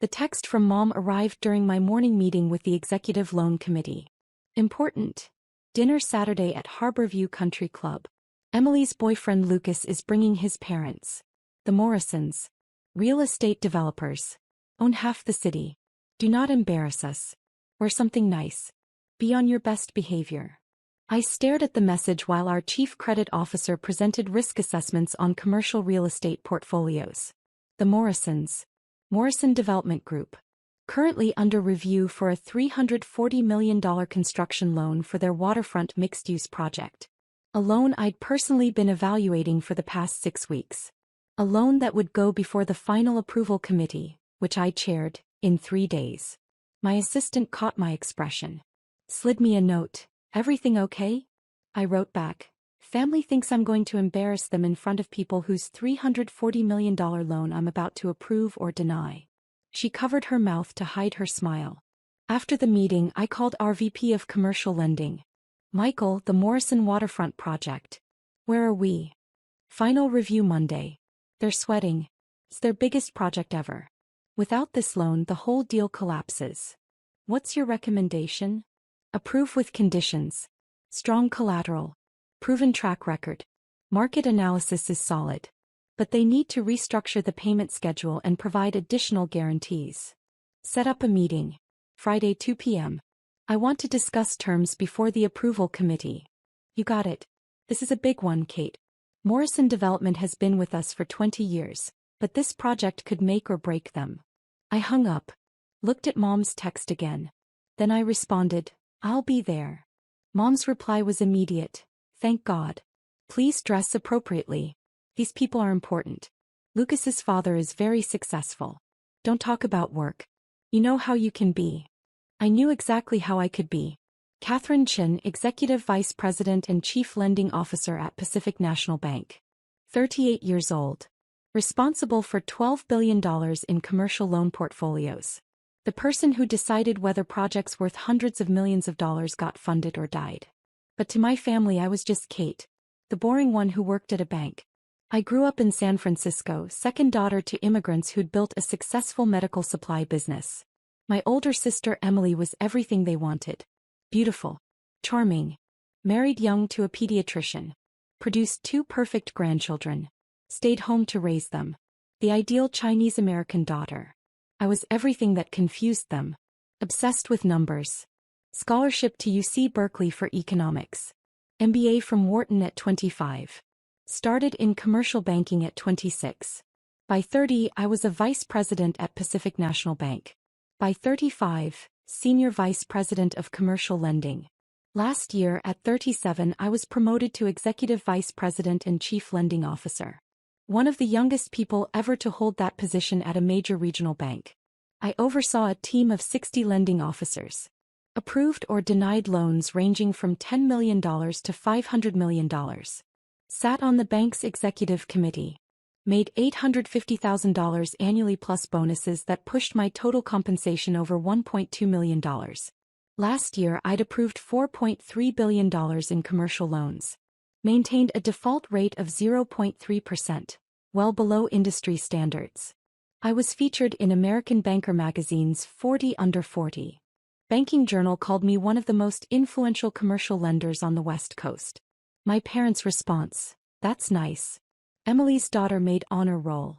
The text from Mom arrived during my morning meeting with the Executive Loan Committee. Important. Dinner Saturday at Harborview Country Club. Emily's boyfriend Lucas is bringing his parents. The Morrisons. Real estate developers. Own half the city. Do not embarrass us. Wear something nice. Be on your best behavior. I stared at the message while our chief credit officer presented risk assessments on commercial real estate portfolios. The Morrisons. Morrison Development Group. Currently under review for a $340 million construction loan for their waterfront mixed-use project. A loan I'd personally been evaluating for the past 6 weeks. A loan that would go before the final approval committee, which I chaired, in 3 days. My assistant caught my expression. Slid me a note. Everything okay? I wrote back. Family thinks I'm going to embarrass them in front of people whose $340 million loan I'm about to approve or deny. She covered her mouth to hide her smile. After the meeting, I called our VP of Commercial Lending. Michael, the Morrison Waterfront Project. Where are we? Final review Monday. They're sweating. It's their biggest project ever. Without this loan, the whole deal collapses. What's your recommendation? Approve with conditions. Strong collateral. Proven track record. Market analysis is solid. But they need to restructure the payment schedule and provide additional guarantees. Set up a meeting. Friday 2 p.m. I want to discuss terms before the approval committee. You got it. This is a big one, Kate. Morrison Development has been with us for 20 years, but this project could make or break them. I hung up. Looked at Mom's text again. Then I responded, I'll be there. Mom's reply was immediate. Thank God. Please dress appropriately. These people are important. Lucas's father is very successful. Don't talk about work. You know how you can be. I knew exactly how I could be. Catherine Chin, Executive Vice President and Chief Lending Officer at Pacific National Bank. 38 years old. Responsible for $12 billion in commercial loan portfolios. The person who decided whether projects worth hundreds of millions of dollars got funded or died. But to my family I was just Kate, the boring one who worked at a bank. I grew up in San Francisco, second daughter to immigrants who'd built a successful medical supply business. My older sister Emily was everything they wanted. Beautiful. Charming. Married young to a pediatrician. Produced 2 perfect grandchildren. Stayed home to raise them. The ideal Chinese-American daughter. I was everything that confused them. Obsessed with numbers. Scholarship to UC Berkeley for economics. MBA from Wharton at 25. Started in commercial banking at 26. By 30, I was a vice president at Pacific National Bank. By 35, senior vice president of commercial lending. Last year, at 37, I was promoted to executive vice president and chief lending officer. One of the youngest people ever to hold that position at a major regional bank. I oversaw a team of 60 lending officers. Approved or denied loans ranging from $10 million to $500 million. Sat on the bank's executive committee. Made $850,000 annually plus bonuses that pushed my total compensation over $1.2 million. Last year I'd approved $4.3 billion in commercial loans. Maintained a default rate of 0.3%, well below industry standards. I was featured in American Banker magazine's 40 Under 40. Banking Journal called me one of the most influential commercial lenders on the West Coast. My parents' response, that's nice. Emily's daughter made honor roll.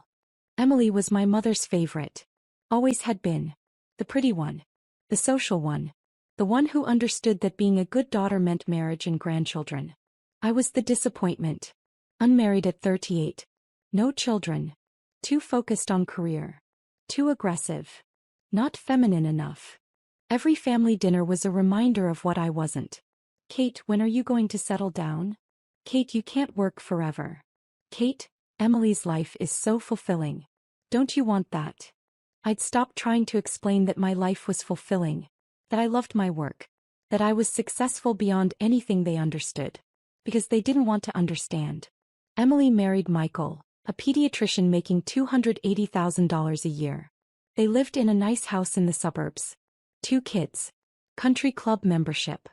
Emily was my mother's favorite. Always had been. The pretty one. The social one. The one who understood that being a good daughter meant marriage and grandchildren. I was the disappointment. Unmarried at 38. No children. Too focused on career. Too aggressive. Not feminine enough. Every family dinner was a reminder of what I wasn't. Kate, when are you going to settle down? Kate, you can't work forever. Kate, Emily's life is so fulfilling. Don't you want that? I'd stopped trying to explain that my life was fulfilling. That I loved my work. That I was successful beyond anything they understood. Because they didn't want to understand. Emily married Michael, a pediatrician making $280,000 a year. They lived in a nice house in the suburbs. 2 kids. Country club membership.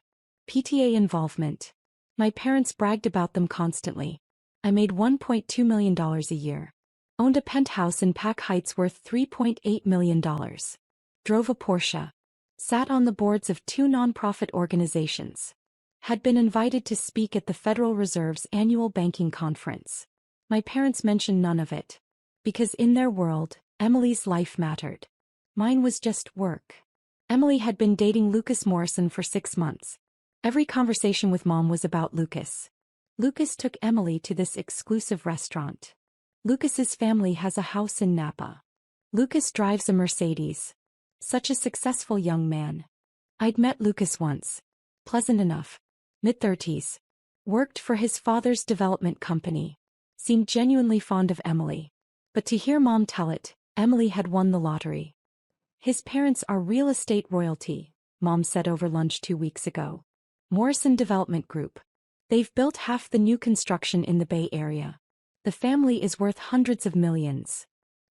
PTA involvement. My parents bragged about them constantly. I made $1.2 million a year. Owned a penthouse in Pack Heights worth $3.8 million. Drove a Porsche. Sat on the boards of 2 nonprofit organizations. Had been invited to speak at the Federal Reserve's annual banking conference. My parents mentioned none of it. Because in their world, Emily's life mattered. Mine was just work. Emily had been dating Lucas Morrison for 6 months. Every conversation with Mom was about Lucas. Lucas took Emily to this exclusive restaurant. Lucas's family has a house in Napa. Lucas drives a Mercedes. Such a successful young man. I'd met Lucas once. Pleasant enough. Mid-30s. Worked for his father's development company. Seemed genuinely fond of Emily. But to hear Mom tell it, Emily had won the lottery. His parents are real estate royalty, Mom said over lunch 2 weeks ago. Morrison Development Group. They've built half the new construction in the Bay Area. The family is worth hundreds of millions.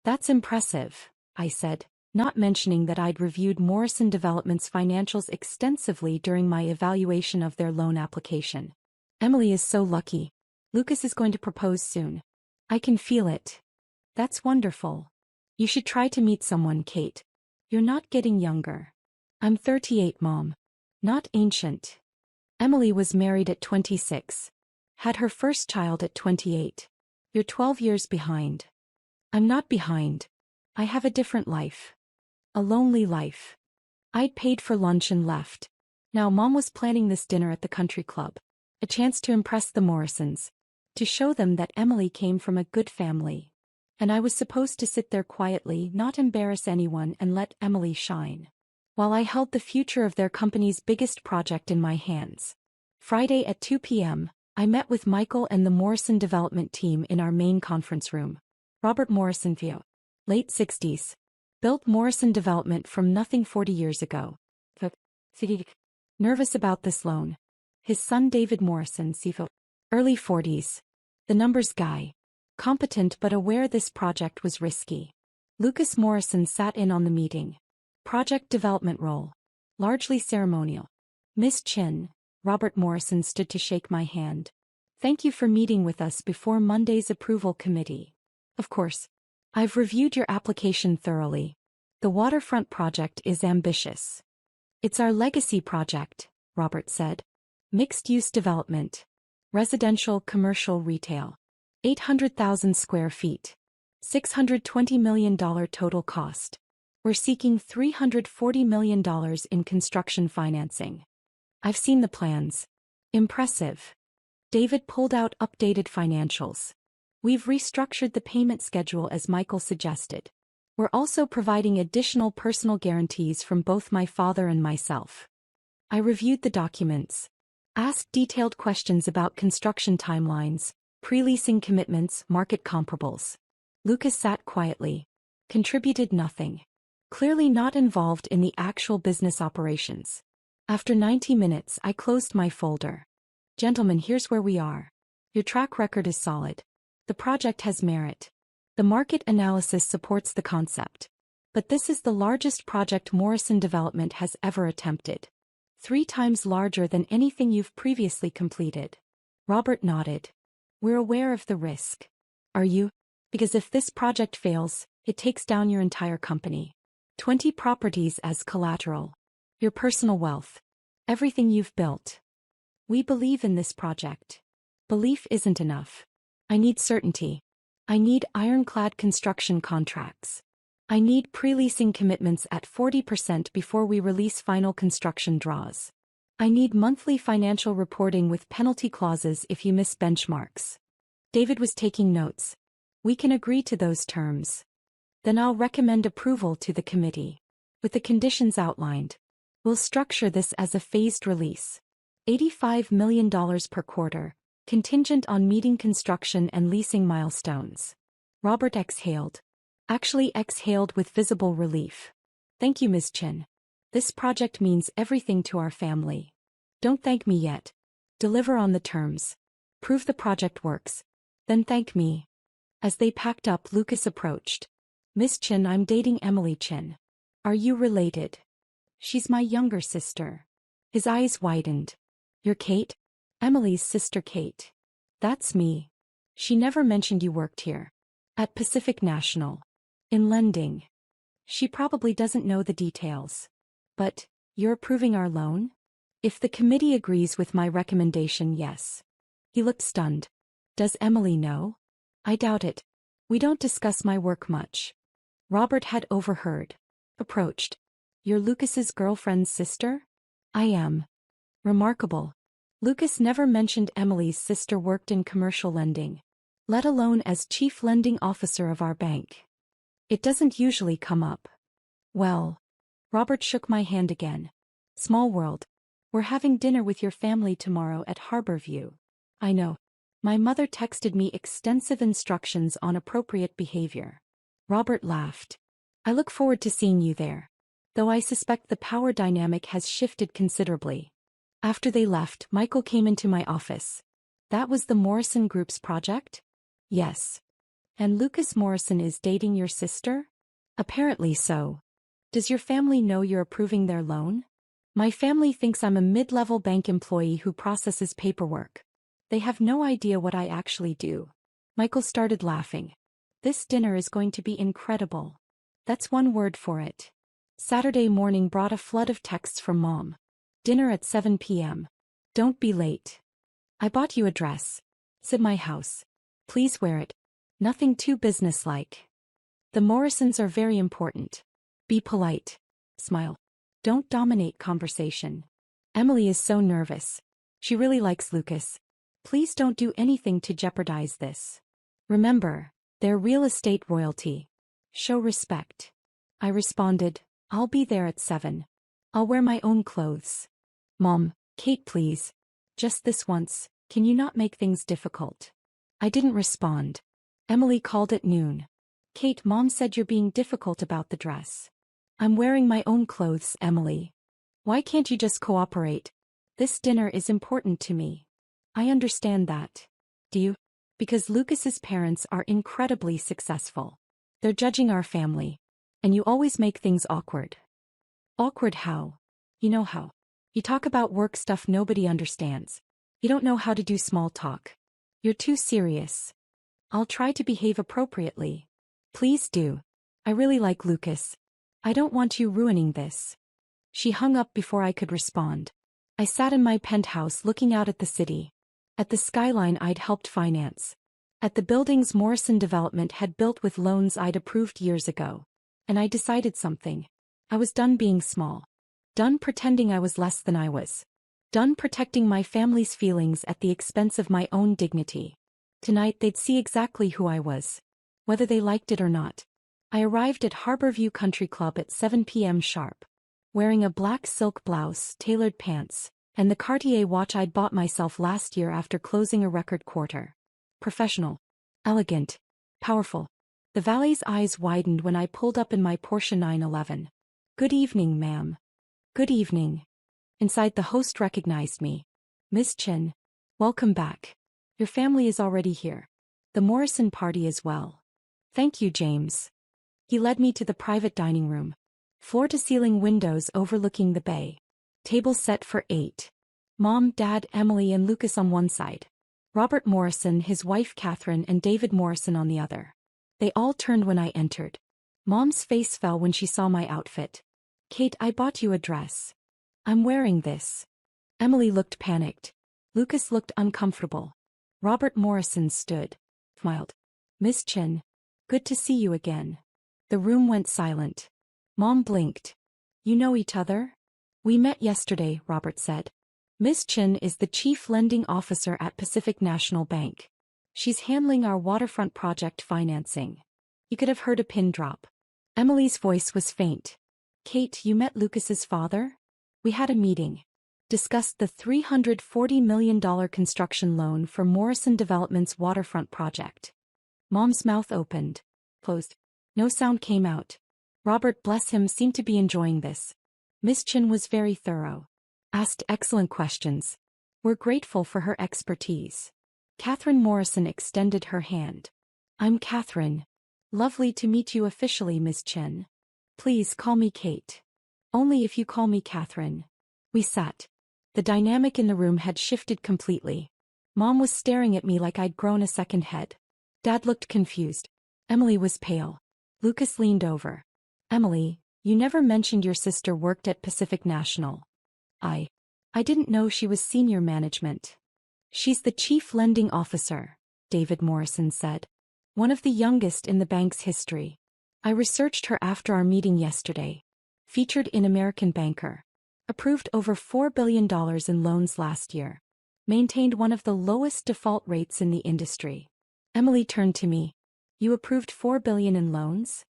That's impressive, I said, not mentioning that I'd reviewed Morrison Development's financials extensively during my evaluation of their loan application. Emily is so lucky. Lucas is going to propose soon. I can feel it. That's wonderful. You should try to meet someone, Kate. You're not getting younger. I'm 38, Mom. Not ancient. Emily was married at 26. Had her first child at 28. You're 12 years behind. I'm not behind. I have a different life. A lonely life. I'd paid for lunch and left. Now Mom was planning this dinner at the country club. A chance to impress the Morrisons. To show them that Emily came from a good family. And I was supposed to sit there quietly, not embarrass anyone, and let Emily shine. While I held the future of their company's biggest project in my hands. Friday at 2 p.m., I met with Michael and the Morrison development team in our main conference room. Robert Morrison, late 60s. Built Morrison Development from nothing 40 years ago. Nervous about this loan. His son David Morrison, early 40s. The numbers guy. Competent but aware this project was risky. Lucas Morrison sat in on the meeting. Project development role. Largely ceremonial. Miss Chin, Robert Morrison stood to shake my hand. Thank you for meeting with us before Monday's approval committee. Of course. I've reviewed your application thoroughly. The waterfront project is ambitious. It's our legacy project, Robert said. Mixed-use development. Residential, commercial, retail. 800,000 square feet. $620 million total cost. We're seeking $340 million in construction financing. I've seen the plans. Impressive. David pulled out updated financials. We've restructured the payment schedule as Michael suggested. We're also providing additional personal guarantees from both my father and myself. I reviewed the documents. Asked detailed questions about construction timelines, pre-leasing commitments, market comparables. Lucas sat quietly. Contributed nothing. Clearly not involved in the actual business operations. After 90 minutes, I closed my folder. Gentlemen, here's where we are. Your track record is solid. The project has merit. The market analysis supports the concept. But this is the largest project Morrison Development has ever attempted. 3 times larger than anything you've previously completed. Robert nodded. We're aware of the risk. Are you? Because if this project fails, it takes down your entire company. 20 properties as collateral. Your personal wealth. Everything you've built. We believe in this project. Belief isn't enough. I need certainty. I need ironclad construction contracts. I need pre-leasing commitments at 40% before we release final construction draws. I need monthly financial reporting with penalty clauses if you miss benchmarks. David was taking notes. We can agree to those terms. Then I'll recommend approval to the committee. With the conditions outlined. We'll structure this as a phased release. $85 million per quarter, contingent on meeting construction and leasing milestones. Robert exhaled. Actually exhaled with visible relief. Thank you, Ms. Chin. This project means everything to our family. Don't thank me yet. Deliver on the terms. Prove the project works. Then thank me. As they packed up, Lucas approached. Miss Chin, I'm dating Emily Chin. Are you related? She's my younger sister. His eyes widened. You're Kate? Emily's sister Kate. That's me. She never mentioned you worked here. At Pacific National. In lending. She probably doesn't know the details. But, you're approving our loan? If the committee agrees with my recommendation, yes. He looked stunned. Does Emily know? I doubt it. We don't discuss my work much. Robert had overheard. Approached. You're Lucas's girlfriend's sister? I am. Remarkable. Lucas never mentioned Emily's sister worked in commercial lending, let alone as chief lending officer of our bank. It doesn't usually come up. Well. Robert shook my hand again. Small world. We're having dinner with your family tomorrow at Harborview. I know. My mother texted me extensive instructions on appropriate behavior. Robert laughed. I look forward to seeing you there. Though I suspect the power dynamic has shifted considerably. After they left, Michael came into my office. That was the Morrison Group's project? Yes. And Lucas Morrison is dating your sister? Apparently so. Does your family know you're approving their loan? My family thinks I'm a mid-level bank employee who processes paperwork. They have no idea what I actually do. Michael started laughing. This dinner is going to be incredible. That's one word for it. Saturday morning brought a flood of texts from Mom. Dinner at 7 p.m. Don't be late. I bought you a dress. Said my house. Please wear it. Nothing too businesslike. The Morrisons are very important. Be polite. Smile. Don't dominate conversation. Emily is so nervous. She really likes Lucas. Please don't do anything to jeopardize this. Remember, they're real estate royalty. Show respect. I responded, I'll be there at 7. I'll wear my own clothes. Mom, Kate please. Just this once, can you not make things difficult? I didn't respond. Emily called at noon. Kate, Mom said you're being difficult about the dress. I'm wearing my own clothes, Emily. Why can't you just cooperate? This dinner is important to me. I understand that. Do you? Because Lucas's parents are incredibly successful. They're judging our family. And you always make things awkward. Awkward how? You know how. You talk about work stuff nobody understands. You don't know how to do small talk. You're too serious. I'll try to behave appropriately. Please do. I really like Lucas. I don't want you ruining this. She hung up before I could respond. I sat in my penthouse looking out at the city. At the skyline I'd helped finance. At the buildings Morrison Development had built with loans I'd approved years ago. And I decided something. I was done being small. Done pretending I was less than I was. Done protecting my family's feelings at the expense of my own dignity. Tonight they'd see exactly who I was. Whether they liked it or not. I arrived at Harborview Country Club at 7 p.m. sharp. Wearing a black silk blouse, tailored pants, and the Cartier watch I'd bought myself last year after closing a record quarter. Professional. Elegant. Powerful. The valet's eyes widened when I pulled up in my Porsche 911. Good evening, ma'am. Good evening. Inside the host recognized me. Miss Chin. Welcome back. Your family is already here. The Morrison party as well. Thank you, James. He led me to the private dining room. Floor-to-ceiling windows overlooking the bay. Table set for 8. Mom, Dad, Emily and Lucas on one side. Robert Morrison, his wife Catherine and David Morrison on the other. They all turned when I entered. Mom's face fell when she saw my outfit. Kate, I bought you a dress. I'm wearing this. Emily looked panicked. Lucas looked uncomfortable. Robert Morrison stood. Smiled. Miss Chin. Good to see you again. The room went silent. Mom blinked. You know each other? We met yesterday, Robert said. Miss Chin is the chief lending officer at Pacific National Bank. She's handling our waterfront project financing. You could have heard a pin drop. Emily's voice was faint. Kate, you met Lucas's father? We had a meeting. Discussed the $340 million construction loan for Morrison Development's waterfront project. Mom's mouth opened. Closed. No sound came out. Robert, bless him, seemed to be enjoying this. Miss Chin was very thorough. Asked excellent questions. We're grateful for her expertise. Catherine Morrison extended her hand. I'm Catherine. Lovely to meet you officially, Miss Chin. Please call me Kate. Only if you call me Catherine. We sat. The dynamic in the room had shifted completely. Mom was staring at me like I'd grown a second head. Dad looked confused. Emily was pale. Lucas leaned over. Emily, you never mentioned your sister worked at Pacific National. I didn't know she was senior management. She's the chief lending officer, David Morrison said. One of the youngest in the bank's history. I researched her after our meeting yesterday. Featured in American Banker. Approved over $4 billion in loans last year. Maintained one of the lowest default rates in the industry. Emily turned to me. You approved $4 billion in loans?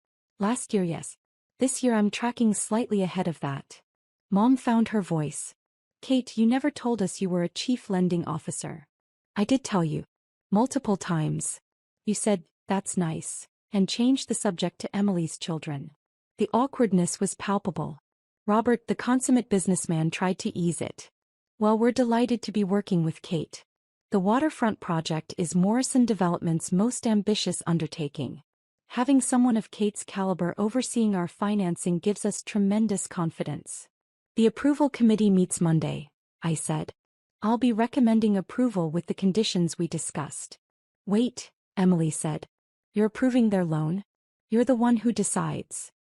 Last year, yes. This year I'm tracking slightly ahead of that. Mom found her voice. Kate, you never told us you were a chief lending officer. I did tell you. Multiple times. You said, that's nice, and changed the subject to Emily's children. The awkwardness was palpable. Robert, the consummate businessman, tried to ease it. Well, we're delighted to be working with Kate. The waterfront project is Morrison Development's most ambitious undertaking. Having someone of Kate's caliber overseeing our financing gives us tremendous confidence. The approval committee meets Monday, I said. I'll be recommending approval with the conditions we discussed. Wait, Emily said. You're approving their loan? You're the one who decides.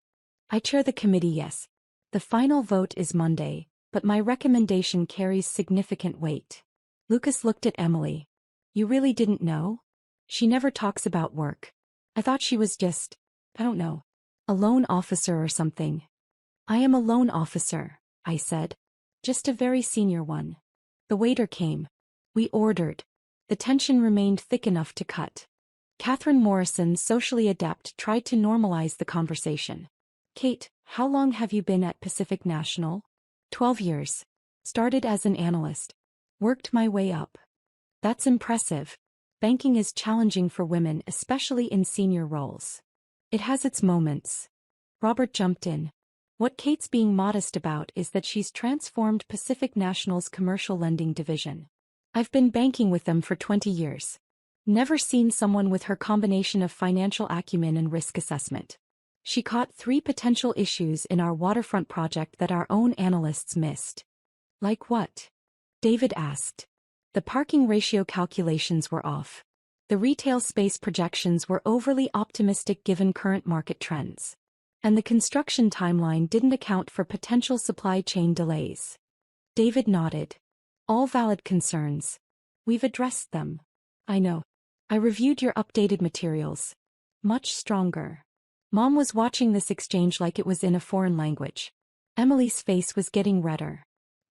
I chair the committee, yes. The final vote is Monday, but my recommendation carries significant weight. Lucas looked at Emily. You really didn't know? She never talks about work. I thought she was just, I don't know, a loan officer or something. I am a loan officer, I said. Just a very senior one. The waiter came. We ordered. The tension remained thick enough to cut. Catherine Morrison, socially adept, tried to normalize the conversation. Kate, how long have you been at Pacific National? 12 years. Started as an analyst. Worked my way up. That's impressive. Banking is challenging for women, especially in senior roles. It has its moments. Robert jumped in. What Kate's being modest about is that she's transformed Pacific National's commercial lending division. I've been banking with them for 20 years. Never seen someone with her combination of financial acumen and risk assessment. She caught 3 potential issues in our waterfront project that our own analysts missed. Like what? David asked. The parking ratio calculations were off. The retail space projections were overly optimistic given current market trends. And the construction timeline didn't account for potential supply chain delays. David nodded. All valid concerns. We've addressed them. I know. I reviewed your updated materials. Much stronger. Mom was watching this exchange like it was in a foreign language. Emily's face was getting redder.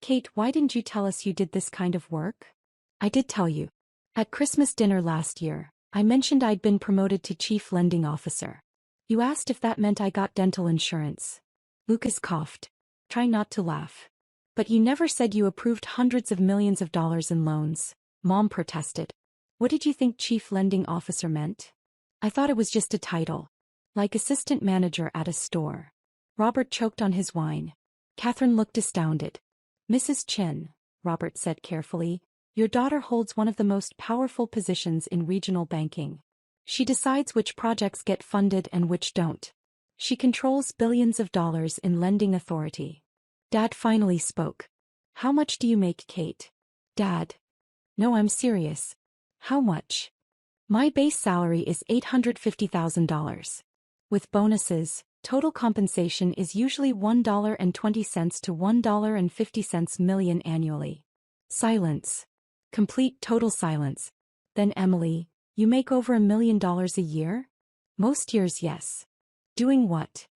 Kate, why didn't you tell us you did this kind of work? I did tell you. At Christmas dinner last year, I mentioned I'd been promoted to chief lending officer. You asked if that meant I got dental insurance. Lucas coughed. Try not to laugh. But you never said you approved hundreds of millions of dollars in loans, Mom protested. What did you think chief lending officer meant? I thought it was just a title. Like assistant manager at a store. Robert choked on his wine. Catherine looked astounded. Mrs. Chen, Robert said carefully, your daughter holds one of the most powerful positions in regional banking. She decides which projects get funded and which don't. She controls billions of dollars in lending authority. Dad finally spoke. How much do you make, Kate? Dad. No, I'm serious. How much? My base salary is $850,000. With bonuses, total compensation is usually $1.20 to $1.50 million annually. Silence. Complete total silence. Then Emily, you make over $1 million a year? Most years, yes. Doing what?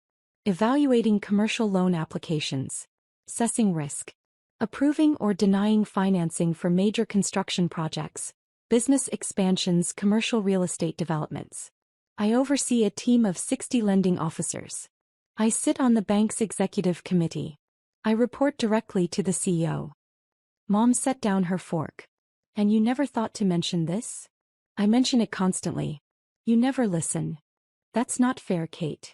Evaluating commercial loan applications. Assessing risk. Approving or denying financing for major construction projects, business expansions, commercial real estate developments. I oversee a team of 60 lending officers. I sit on the bank's executive committee. I report directly to the CEO. Mom set down her fork. And you never thought to mention this? I mention it constantly. You never listen. That's not fair, Kate.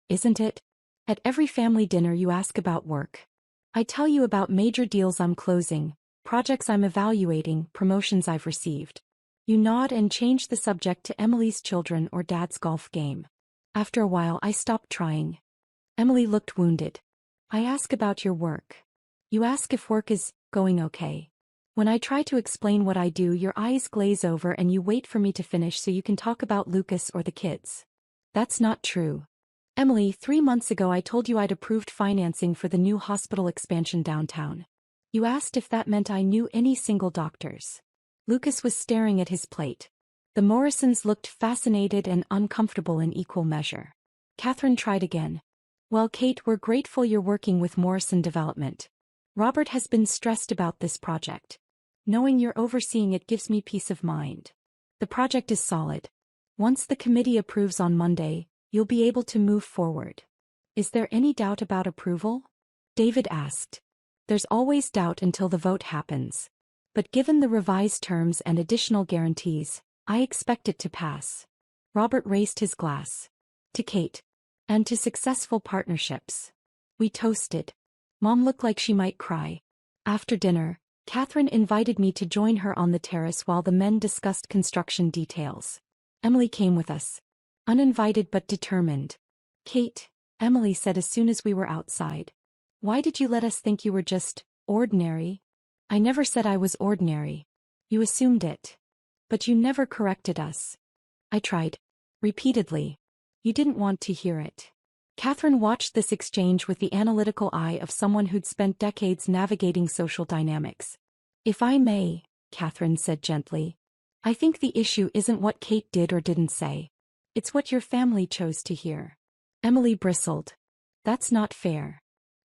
Isn't it? At every family dinner you ask about work. I tell you about major deals I'm closing, projects I'm evaluating, promotions I've received. You nod and change the subject to Emily's children or Dad's golf game. After a while I stopped trying. Emily looked wounded. I ask about your work. You ask if work is going okay. When I try to explain what I do, your eyes glaze over and you wait for me to finish so you can talk about Lucas or the kids. That's not true. Emily, 3 months ago I told you I'd approved financing for the new hospital expansion downtown. You asked if that meant I knew any single doctors. Lucas was staring at his plate. The Morrisons looked fascinated and uncomfortable in equal measure. Catherine tried again. Well, Kate, we're grateful you're working with Morrison Development. Robert has been stressed about this project. Knowing you're overseeing it gives me peace of mind. The project is solid. Once the committee approves on Monday, you'll be able to move forward. Is there any doubt about approval? David asked. There's always doubt until the vote happens. But given the revised terms and additional guarantees, I expect it to pass. Robert raised his glass. To Kate. And to successful partnerships. We toasted. Mom looked like she might cry. After dinner, Catherine invited me to join her on the terrace while the men discussed construction details. Emily came with us. Uninvited but determined. Kate, Emily said as soon as we were outside. Why did you let us think you were just ordinary? I never said I was ordinary. You assumed it. But you never corrected us. I tried. Repeatedly. You didn't want to hear it. Catherine watched this exchange with the analytical eye of someone who'd spent decades navigating social dynamics. If I may, Catherine said gently, I think the issue isn't what Kate did or didn't say. It's what your family chose to hear. Emily bristled. That's not fair.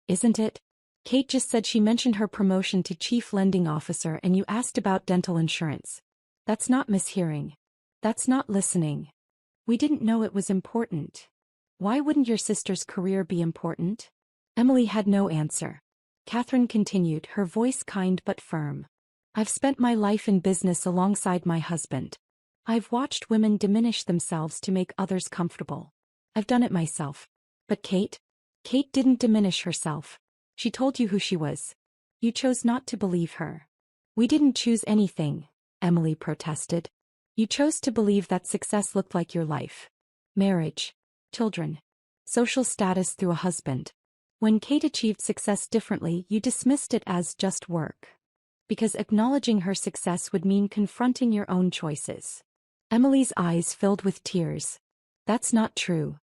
Isn't it? Kate just said she mentioned her promotion to chief lending officer and you asked about dental insurance. That's not mishearing. That's not listening. We didn't know it was important. Why wouldn't your sister's career be important? Emily had no answer. Catherine continued, her voice kind but firm. I've spent my life in business alongside my husband. I've watched women diminish themselves to make others comfortable. I've done it myself. But Kate didn't diminish herself. She told you who she was. You chose not to believe her. We didn't choose anything, Emily protested. You chose to believe that success looked like your life. Marriage. Children. Social status through a husband. When Kate achieved success differently, you dismissed it as just work. Because acknowledging her success would mean confronting your own choices. Emily's eyes filled with tears. That's not true.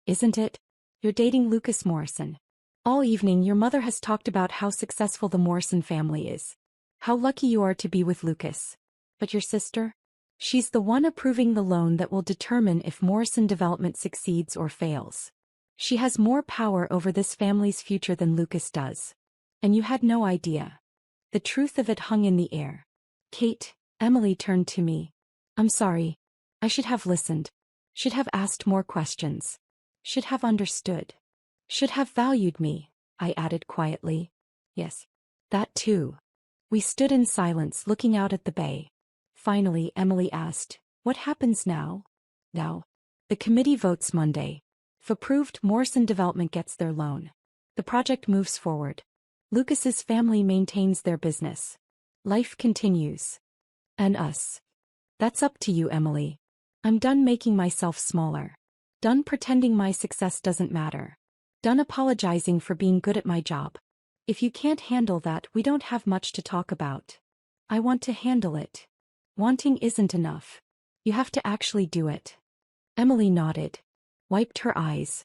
Isn't it? You're dating Lucas Morrison. All evening your mother has talked about how successful the Morrison family is. How lucky you are to be with Lucas. But your sister? She's the one approving the loan that will determine if Morrison Development succeeds or fails. She has more power over this family's future than Lucas does. And you had no idea. The truth of it hung in the air. Kate, Emily turned to me. I'm sorry. I should have listened. Should have asked more questions. Should have understood. Should have valued me, I added quietly. Yes. That too. We stood in silence looking out at the bay. Finally, Emily asked, what happens now? Now. The committee votes Monday. If approved, Morrison Development gets their loan. The project moves forward. Lucas's family maintains their business. Life continues. And us. That's up to you, Emily. I'm done making myself smaller. Done pretending my success doesn't matter. Done apologizing for being good at my job. If you can't handle that, we don't have much to talk about. I want to handle it. Wanting isn't enough. You have to actually do it. Emily nodded. Wiped her eyes.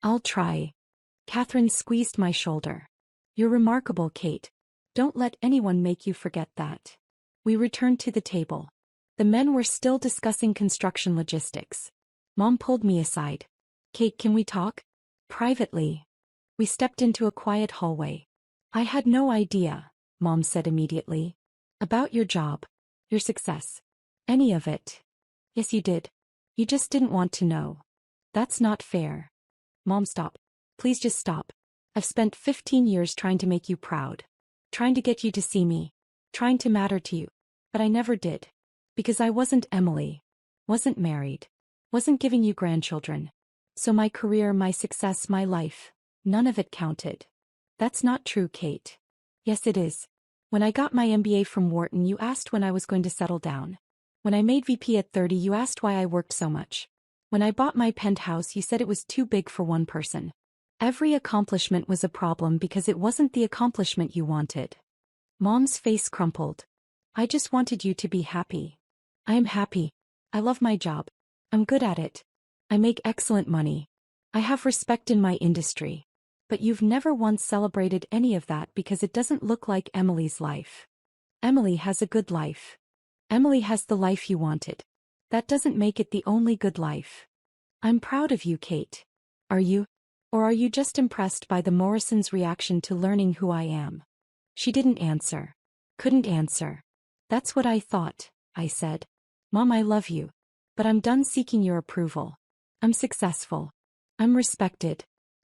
I'll try. Catherine squeezed my shoulder. You're remarkable, Kate. Don't let anyone make you forget that. We returned to the table. The men were still discussing construction logistics. Mom pulled me aside. Kate, can we talk? Privately. We stepped into a quiet hallway. I had no idea, Mom said immediately. About your job. Your success. Any of it. Yes, you did. You just didn't want to know. That's not fair. Mom, stop. Please just stop. I've spent 15 years trying to make you proud. Trying to get you to see me. Trying to matter to you. But I never did. Because I wasn't Emily. Wasn't married. Wasn't giving you grandchildren. So my career, my success, my life, none of it counted. That's not true, Kate. Yes, it is. When I got my MBA from Wharton, you asked when I was going to settle down. When I made VP at 30, you asked why I worked so much. When I bought my penthouse, you said it was too big for one person. Every accomplishment was a problem because it wasn't the accomplishment you wanted. Mom's face crumpled. I just wanted you to be happy. I am happy. I love my job. I'm good at it. I make excellent money. I have respect in my industry. But you've never once celebrated any of that because it doesn't look like Emily's life. Emily has a good life. Emily has the life you wanted. That doesn't make it the only good life. I'm proud of you, Kate. Are you? Or are you just impressed by the Morrisons' reaction to learning who I am? She didn't answer. Couldn't answer. That's what I thought, I said. Mom, I love you. But I'm done seeking your approval. I'm successful. I'm respected.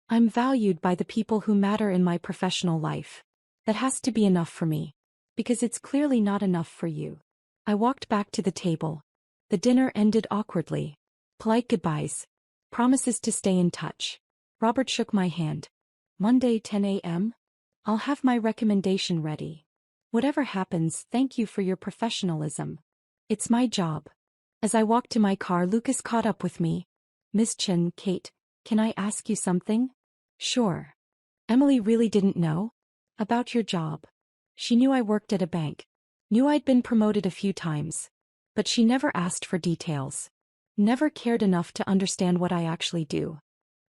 I'm valued by the people who matter in my professional life. That has to be enough for me. Because it's clearly not enough for you. I walked back to the table. The dinner ended awkwardly. Polite goodbyes. Promises to stay in touch. Robert shook my hand. Monday, 10 a.m.? I'll have my recommendation ready. Whatever happens, thank you for your professionalism. It's my job. As I walked to my car, Lucas caught up with me. Miss Chen, Kate, can I ask you something? Sure. Emily really didn't know? About your job. She knew I worked at a bank. Knew I'd been promoted a few times. But she never asked for details. Never cared enough to understand what I actually do.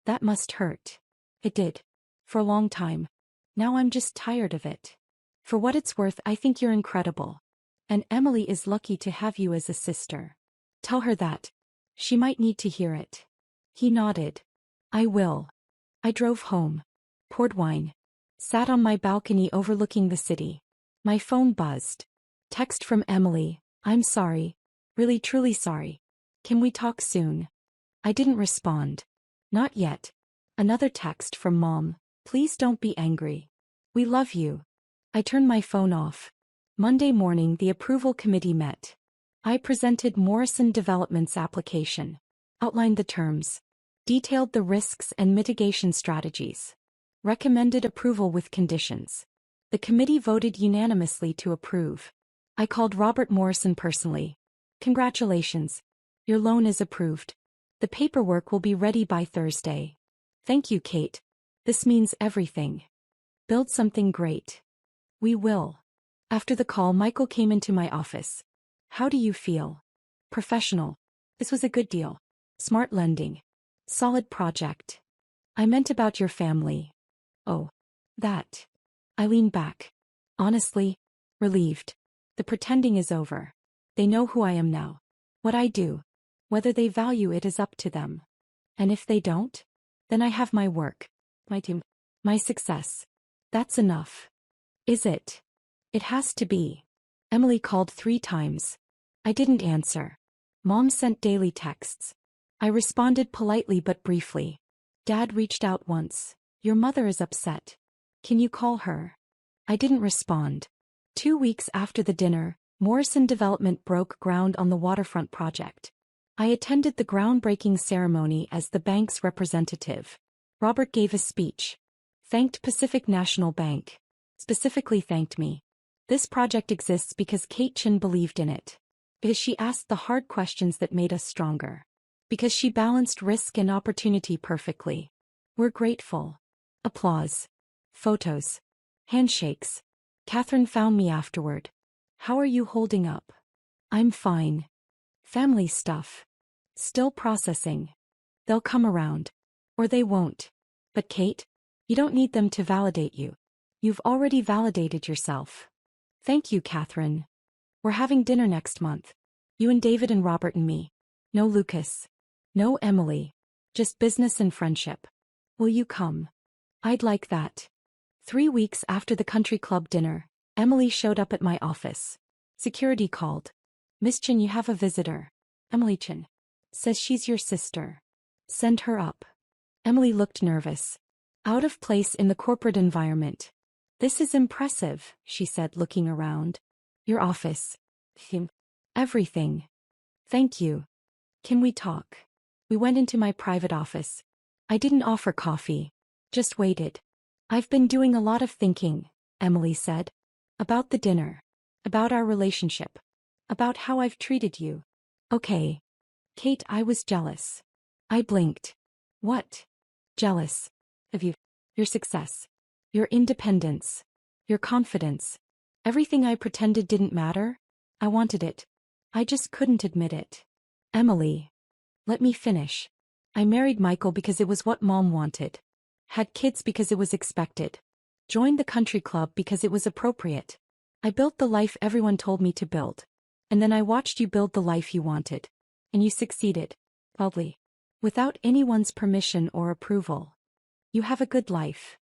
That must hurt. It did. For a long time. Now I'm just tired of it. For what it's worth, I think you're incredible. And Emily is lucky to have you as a sister. Tell her that. She might need to hear it. He nodded. I will. I drove home. Poured wine. Sat on my balcony overlooking the city. My phone buzzed. Text from Emily. I'm sorry. Really truly sorry. Can we talk soon? I didn't respond. Not yet. Another text from Mom. Please don't be angry. We love you. I turned my phone off. Monday morning the approval committee met. I presented Morrison Development's application. Outlined the terms. Detailed the risks and mitigation strategies. Recommended approval with conditions. The committee voted unanimously to approve. I called Robert Morrison personally. Congratulations. Your loan is approved. The paperwork will be ready by Thursday. Thank you, Kate. This means everything. Build something great. We will. After the call, Michael came into my office. How do you feel? Professional. This was a good deal. Smart lending. Solid project. I meant about your family. Oh. That. I leaned back. Honestly, relieved. The pretending is over. They know who I am now. What I do. Whether they value it is up to them. And if they don't? Then I have my work. My team. My success. That's enough. Is it? It has to be. Emily called 3 times. I didn't answer. Mom sent daily texts. I responded politely but briefly. Dad reached out once. Your mother is upset. Can you call her? I didn't respond. 2 weeks after the dinner, Morrison Development broke ground on the waterfront project. I attended the groundbreaking ceremony as the bank's representative. Robert gave a speech. Thanked Pacific National Bank. Specifically thanked me. This project exists because Kate Chen believed in it. Because she asked the hard questions that made us stronger. Because she balanced risk and opportunity perfectly. We're grateful. Applause. Photos. Handshakes. Catherine found me afterward. How are you holding up? I'm fine. Family stuff. Still processing. They'll come around. Or they won't. But Kate, you don't need them to validate you. You've already validated yourself. Thank you, Catherine. We're having dinner next month. You and David and Robert and me. No Lucas. No Emily. Just business and friendship. Will you come? I'd like that. 3 weeks after the country club dinner, Emily showed up at my office. Security called. Miss Chen, you have a visitor. Emily Chen. Says she's your sister. Send her up. Emily looked nervous. Out of place in the corporate environment. This is impressive, she said, looking around. Your office. Him. Everything. Thank you. Can we talk? We went into my private office. I didn't offer coffee. Just waited. I've been doing a lot of thinking, Emily said. About the dinner. About our relationship. About how I've treated you. Okay. Kate, I was jealous. I blinked. What? Jealous. Of you. Your success. Your independence. Your confidence. Everything I pretended didn't matter. I wanted it. I just couldn't admit it. Emily. Let me finish. I married Michael because it was what Mom wanted. Had kids because it was expected. Joined the country club because it was appropriate. I built the life everyone told me to build. And then I watched you build the life you wanted. And you succeeded. Boldly. Without anyone's permission or approval. You have a good life.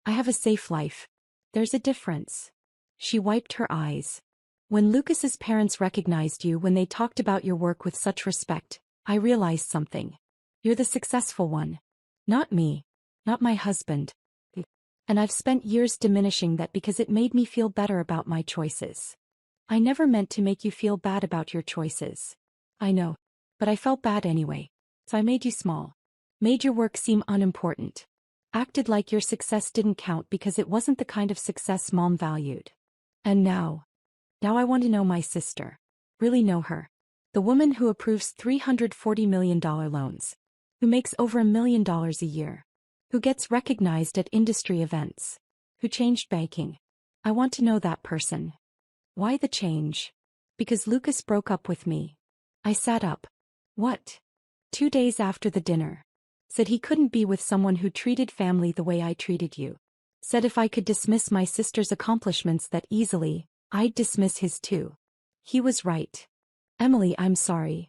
I have a safe life. There's a difference. She wiped her eyes. When Lucas's parents recognized you when they talked about your work with such respect, I realized something. You're the successful one. Not me. Not my husband. And I've spent years diminishing that because it made me feel better about my choices. I never meant to make you feel bad about your choices. I know. But I felt bad anyway. So I made you small. Made your work seem unimportant. Acted like your success didn't count because it wasn't the kind of success Mom valued. And now I want to know my sister. Really know her. The woman who approves $340 million loans. Who makes over $1 million a year. Who gets recognized at industry events. Who changed banking. I want to know that person. Why the change? Because Lucas broke up with me. I sat up. What? 2 days after the dinner. Said he couldn't be with someone who treated family the way I treated you. Said if I could dismiss my sister's accomplishments that easily, I'd dismiss his too. He was right. Emily, I'm sorry.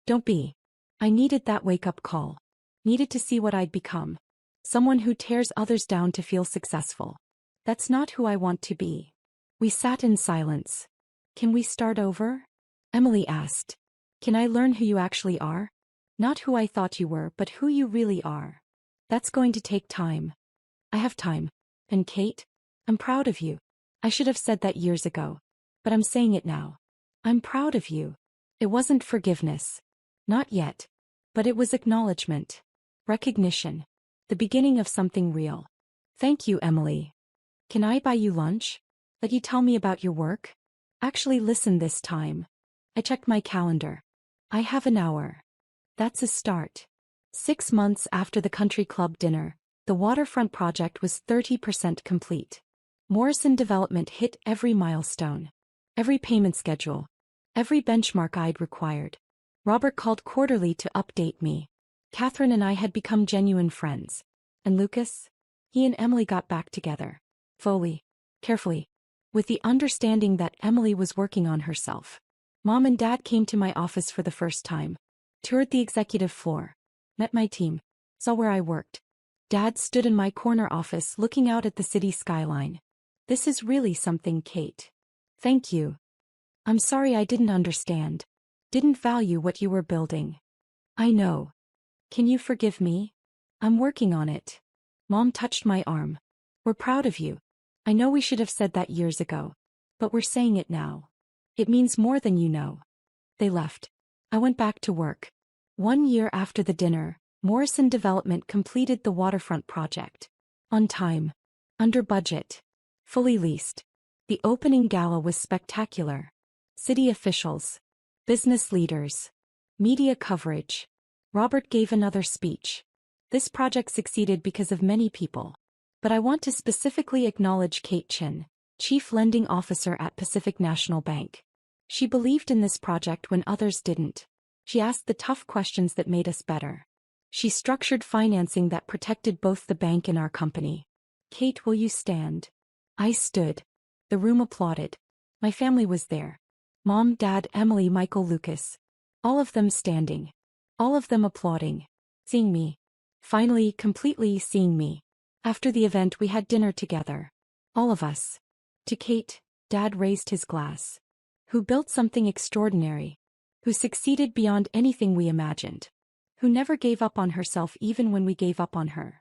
Don't be. I needed that wake-up call. Needed to see what I'd become. Someone who tears others down to feel successful. That's not who I want to be. We sat in silence. Can we start over? Emily asked. Can I learn who you actually are? Not who I thought you were, but who you really are. That's going to take time. I have time. And Kate? I'm proud of you. I should have said that years ago. But I'm saying it now. I'm proud of you. It wasn't forgiveness. Not yet. But it was acknowledgment. Recognition. The beginning of something real. Thank you, Emily. Can I buy you lunch? Let you tell me about your work? Actually listen this time. I checked my calendar. I have an hour. That's a start. 6 months after the country club dinner, the waterfront project was 30% complete. Morrison development hit every milestone. Every payment schedule. Every benchmark I'd required. Robert called quarterly to update me. Catherine and I had become genuine friends. And Lucas? He and Emily got back together. Fully. Carefully. With the understanding that Emily was working on herself. Mom and Dad came to my office for the first time. Toured the executive floor. Met my team. Saw where I worked. Dad stood in my corner office looking out at the city skyline. This is really something, Kate. Thank you. I'm sorry I didn't understand. Didn't value what you were building. I know. Can you forgive me? I'm working on it. Mom touched my arm. We're proud of you. I know we should have said that years ago. But we're saying it now. It means more than you know. They left. I went back to work. 1 year after the dinner, Morrison Development completed the waterfront project. On time. Under budget. Fully leased. The opening gala was spectacular. City officials. Business leaders. Media coverage. Robert gave another speech. This project succeeded because of many people. But I want to specifically acknowledge Kate Chin, Chief Lending Officer at Pacific National Bank. She believed in this project when others didn't. She asked the tough questions that made us better. She structured financing that protected both the bank and our company. Kate, will you stand? I stood. The room applauded. My family was there. Mom, Dad, Emily, Michael, Lucas. All of them standing. All of them applauding. Seeing me. Finally, completely seeing me. After the event we had dinner together. All of us. To Kate, Dad raised his glass. Who built something extraordinary. Who succeeded beyond anything we imagined. Who never gave up on herself even when we gave up on her.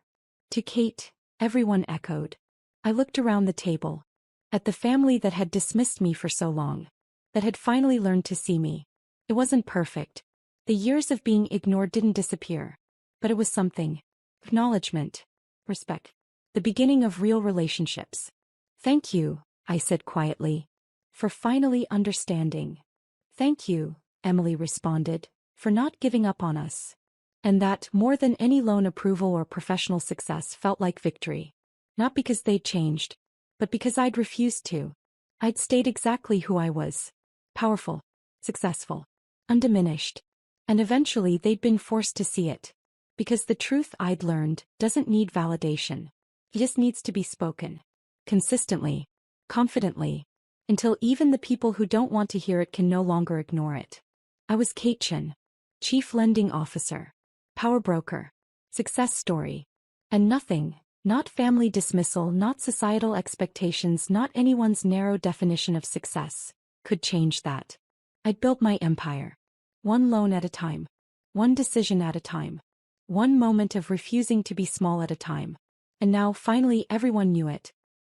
To Kate, everyone echoed. I looked around the table. At the family that had dismissed me for so long. That had finally learned to see me. It wasn't perfect. The years of being ignored didn't disappear. But it was something. Acknowledgement. Respect. The beginning of real relationships. Thank you, I said quietly. For finally understanding. Thank you, Emily responded, for not giving up on us. And that, more than any loan approval or professional success, felt like victory. Not because they'd changed, but because I'd refused to. I'd stayed exactly who I was. Powerful. Successful. Undiminished. And eventually they'd been forced to see it. Because the truth I'd learned doesn't need validation. It just needs to be spoken. Consistently. Confidently. Until even the people who don't want to hear it can no longer ignore it. I was Kate Chin. Chief Lending Officer. Power broker. Success story. And nothing, not family dismissal, not societal expectations, not anyone's narrow definition of success, could change that. I'd built my empire. One loan at a time. One decision at a time. One moment of refusing to be small at a time. And now finally everyone knew it.